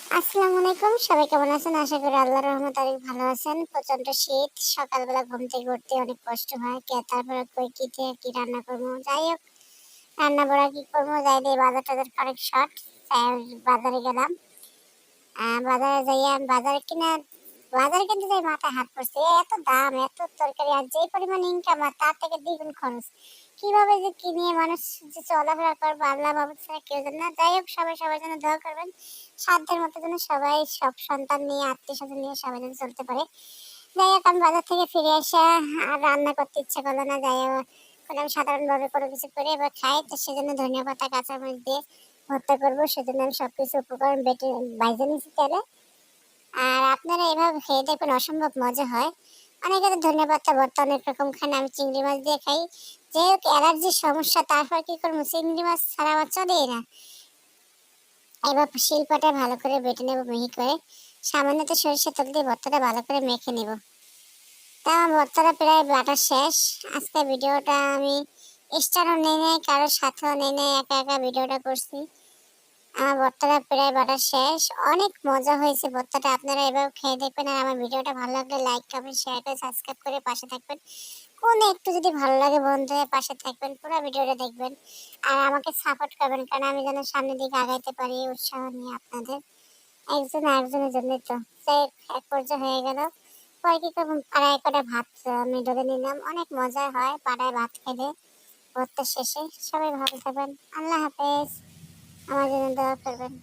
আসসালামু আলাইকুম, সবাই কেমন আছেন? আশা করি আল্লাহর রহমতে অনেক ভালো আছেন। প্রচন্ড শীত, সকালবেলা ঘুম থেকে উঠতে অনেক কষ্ট হয়। তারপরে কই কি রান্না করবো, যাই হোক রান্না বড়া কি করবো, যাই দিয়ে বাজার টাজার অনেক শর্ট। তাই বাজারে গেলাম। বাজারে যাইয়া বাজারে কিনতে যাই মাথায় হাত পড়ছে, এত দাম, এত তরকারি, আর যে পরিমাণ ইনকাম আর তার থেকে দ্বিগুণ খরচ। কিভাবে যে কিনে মানুষ যে চলাফেরা করবো আল্লাহ মাবুদ ছাড়া কেউ জানে না। যাই হোক সবাই সবার জন্য দোয়া করবেন, সাধ্যের মতো যেন সবাই সব সন্তান নিয়ে আত্মীয় স্বজন নিয়ে সবাই যেন চলতে পারে। যাই হোক আমি বাজার থেকে ফিরে এসে আর রান্না করতে ইচ্ছা করলো না। যাই হোক আমি সাধারণভাবে কোনো কিছু করে এবার খাই, তো সেজন্য ধনিয়া পাতা কাঁচামরিচ দিয়ে ভর্তা করবো, সেজন্য আমি সবকিছু উপকরণ বেটে বাইজে নিয়েছি তেলে। আর আপনারা এভাবে খেয়ে দেখবেন, অসম্ভব মজা হয়। অনেকে তো ধনিয়া পাতা ভর্তা অনেক রকম খান, আমি চিংড়ি মাছ দিয়ে খাই। যেহেতু অ্যালার্জির সমস্যা, তারপর কি করবো, চিংড়ি মাছ ছাড়া আমার চলেই না। এবার শিলপাটা ভালো করে বেটে নেবো মিহি করে, সামান্য তো সরিষার তেল দিয়ে ভর্তাটা ভালো করে মেখে নেব। তা আমার ভর্তাটা প্রায় বাটা শেষ। আজকে ভিডিওটা আমি স্টারও নেই নাই, কারোর সাথেও নেই নাই, একা একা ভিডিওটা করছি। আমার ভর্তাটা প্রায় বাটা শেষ। অনেক মজা হয়েছে ভর্তাটা, আপনারা এভাবে খেয়ে দেখবেন। আর আমার ভিডিওটা ভালো লাগলে লাইক কমেন্ট শেয়ার করে সাবস্ক্রাইব করে পাশে থাকবেন। কোন একটু যদি ভালো লাগে বন্ধুদের পাশে থাকবেন, পুরো ভিডিওটা দেখবেন আর আমাকে সাপোর্ট করবেন, কারণ আমি যেন সামনের দিকে আগাইতে পারি উৎসাহ নিয়ে আপনাদের। একজন আরেকজনের জন্যই তো। সে এক পর্যায়ে হয়ে গেল, পরে কি করবো, পাড়ায় কটা ভাত আমি ধরে নিলাম। অনেক মজা হয় পাড়ায় ভাত খেলে ভর্তা শেষে। সবাই ভালো থাকবেন, আল্লাহ হাফেজ, আমার জন্য দোয়া করবেন।